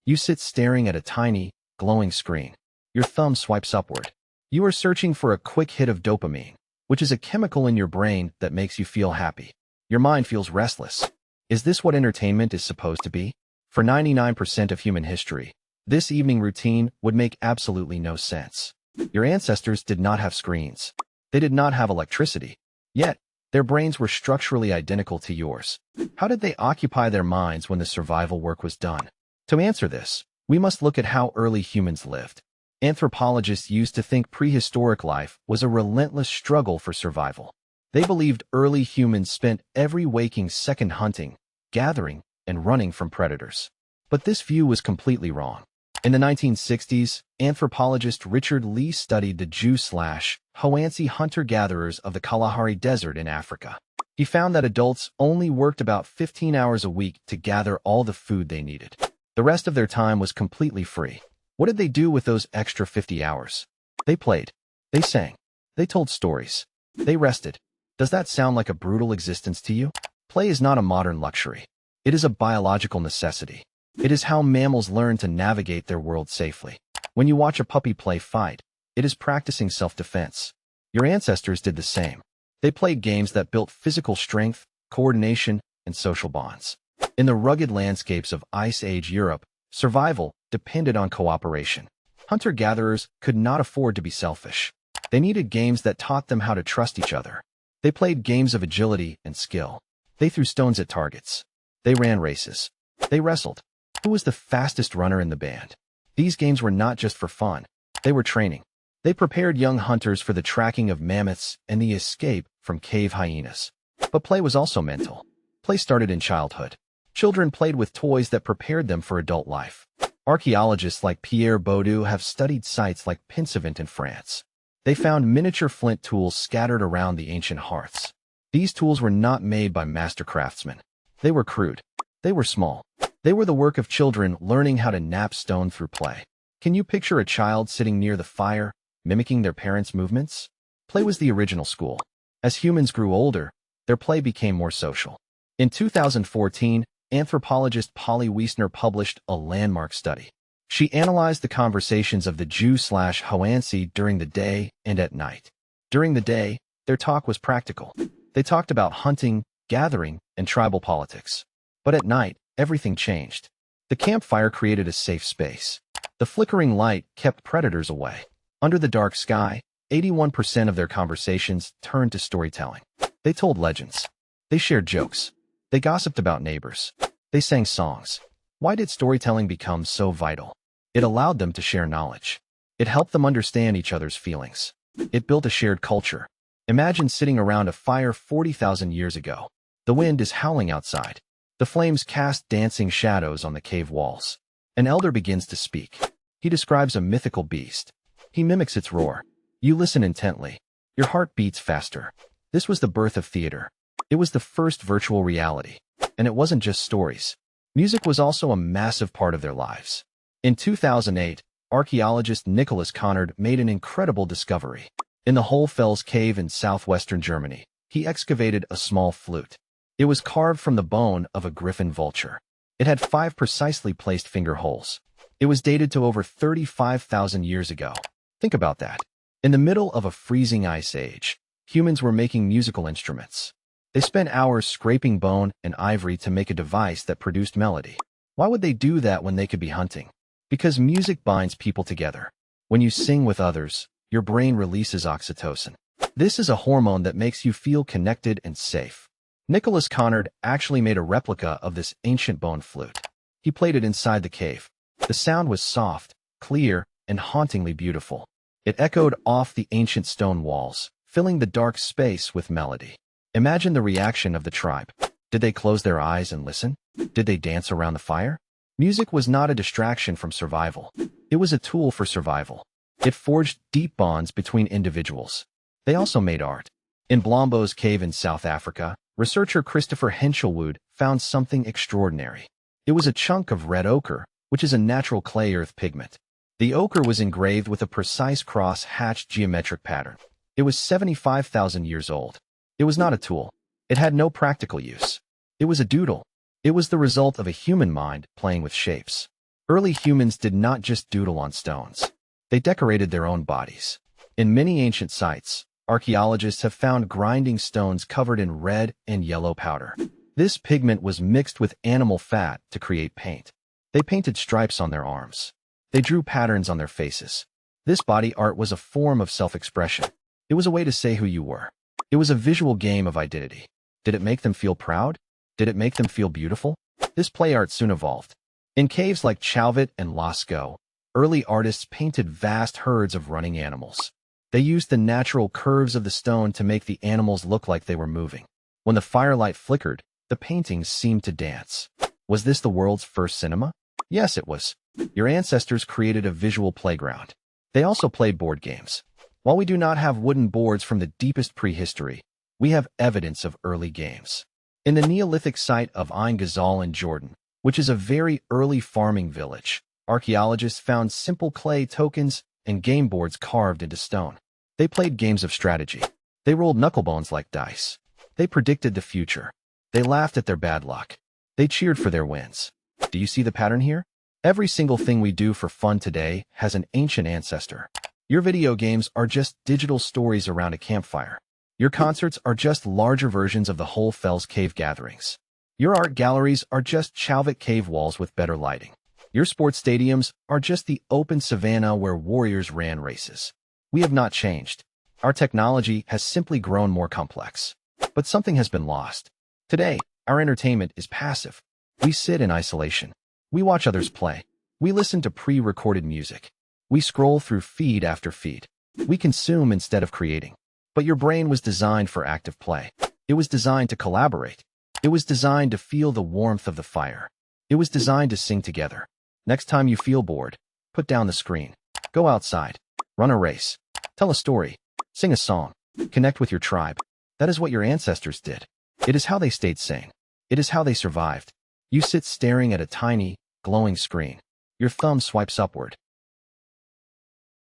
You sit staring at a tiny, glowing screen. Your thumb swipes upward. You are searching for a quick hit of dopamine, which is a chemical in your brain that makes you feel happy. Your mind feels restless. Is this what entertainment is supposed to be? For 99% of human history, this evening routine would make absolutely no sense. Your ancestors did not have screens. They did not have electricity. Yet, their brains were structurally identical to yours. How did they occupy their minds when the survival work was done? To answer this, we must look at how early humans lived. Anthropologists used to think prehistoric life was a relentless struggle for survival. They believed early humans spent every waking second hunting, gathering, and running from predators. But this view was completely wrong. In the 1960s, anthropologist Richard Lee studied the Jew/Hoansi hunter-gatherers of the Kalahari Desert in Africa. He found that adults only worked about 15 hours a week to gather all the food they needed. The rest of their time was completely free. What did they do with those extra 50 hours? They played. They sang. They told stories. They rested. Does that sound like a brutal existence to you? Play is not a modern luxury. It is a biological necessity. It is how mammals learn to navigate their world safely. When you watch a puppy play fight, it is practicing self-defense. Your ancestors did the same. They played games that built physical strength, coordination, and social bonds. In the rugged landscapes of Ice Age Europe, survival depended on cooperation. Hunter-gatherers could not afford to be selfish. They needed games that taught them how to trust each other. They played games of agility and skill. They threw stones at targets. They ran races. They wrestled. Who was the fastest runner in the band? These games were not just for fun. They were training. They prepared young hunters for the tracking of mammoths and the escape from cave hyenas. But play was also mental. Play started in childhood. Children played with toys that prepared them for adult life. Archaeologists like Pierre Baudou have studied sites like Pinsevent in France. They found miniature flint tools scattered around the ancient hearths. These tools were not made by master craftsmen. They were crude. They were small. They were the work of children learning how to knap stone through play. Can you picture a child sitting near the fire, mimicking their parents' movements? Play was the original school. As humans grew older, their play became more social. In 2014, anthropologist Polly Wiesner published a landmark study. She analyzed the conversations of the Jew/Hoansi during the day and at night. During the day, their talk was practical. They talked about hunting, gathering, and tribal politics. But at night, everything changed. The campfire created a safe space. The flickering light kept predators away. Under the dark sky, 81% of their conversations turned to storytelling. They told legends. They shared jokes. They gossiped about neighbors. They sang songs. Why did storytelling become so vital? It allowed them to share knowledge. It helped them understand each other's feelings. It built a shared culture. Imagine sitting around a fire 40,000 years ago. The wind is howling outside. The flames cast dancing shadows on the cave walls. An elder begins to speak. He describes a mythical beast. He mimics its roar. You listen intently. Your heart beats faster. This was the birth of theater. It was the first virtual reality. And it wasn't just stories. Music was also a massive part of their lives. In 2008, archaeologist Nicholas Connard made an incredible discovery. In the Hohlfels cave in southwestern Germany, he excavated a small flute. It was carved from the bone of a griffin vulture. It had 5 precisely placed finger holes. It was dated to over 35,000 years ago. Think about that. In the middle of a freezing ice age, humans were making musical instruments. They spent hours scraping bone and ivory to make a device that produced melody. Why would they do that when they could be hunting? Because music binds people together. When you sing with others, your brain releases oxytocin. This is a hormone that makes you feel connected and safe. Nicholas Connard actually made a replica of this ancient bone flute. He played it inside the cave. The sound was soft, clear, and hauntingly beautiful. It echoed off the ancient stone walls, filling the dark space with melody. Imagine the reaction of the tribe. Did they close their eyes and listen? Did they dance around the fire? Music was not a distraction from survival. It was a tool for survival. It forged deep bonds between individuals. They also made art. In Blombos Cave in South Africa, researcher Christopher Henshelwood found something extraordinary. It was a chunk of red ochre, which is a natural clay earth pigment. The ochre was engraved with a precise cross-hatched geometric pattern. It was 75,000 years old. It was not a tool. It had no practical use. It was a doodle. It was the result of a human mind playing with shapes. Early humans did not just doodle on stones. They decorated their own bodies. In many ancient sites, archaeologists have found grinding stones covered in red and yellow powder. This pigment was mixed with animal fat to create paint. They painted stripes on their arms. They drew patterns on their faces. This body art was a form of self-expression. It was a way to say who you were. It was a visual game of identity. Did it make them feel proud? Did it make them feel beautiful? This play art soon evolved. In caves like Chauvet and Lascaux, early artists painted vast herds of running animals. They used the natural curves of the stone to make the animals look like they were moving. When the firelight flickered, the paintings seemed to dance. Was this the world's first cinema? Yes, it was. Your ancestors created a visual playground. They also played board games. While we do not have wooden boards from the deepest prehistory, we have evidence of early games. In the Neolithic site of Ain Ghazal in Jordan, which is a very early farming village, archaeologists found simple clay tokens and game boards carved into stone. They played games of strategy. They rolled knucklebones like dice. They predicted the future. They laughed at their bad luck. They cheered for their wins. Do you see the pattern here? Every single thing we do for fun today has an ancient ancestor. Your video games are just digital stories around a campfire. Your concerts are just larger versions of the whole Fells Cave gatherings. Your art galleries are just Chauvet cave walls with better lighting. Your sports stadiums are just the open savanna where warriors ran races. We have not changed. Our technology has simply grown more complex. But something has been lost. Today, our entertainment is passive. We sit in isolation. We watch others play. We listen to pre-recorded music. We scroll through feed after feed. We consume instead of creating. But your brain was designed for active play. It was designed to collaborate. It was designed to feel the warmth of the fire. It was designed to sing together. Next time you feel bored, put down the screen. Go outside. Run a race. Tell a story. Sing a song. Connect with your tribe. That is what your ancestors did. It is how they stayed sane. It is how they survived. You sit staring at a tiny, glowing screen. Your thumb swipes upward.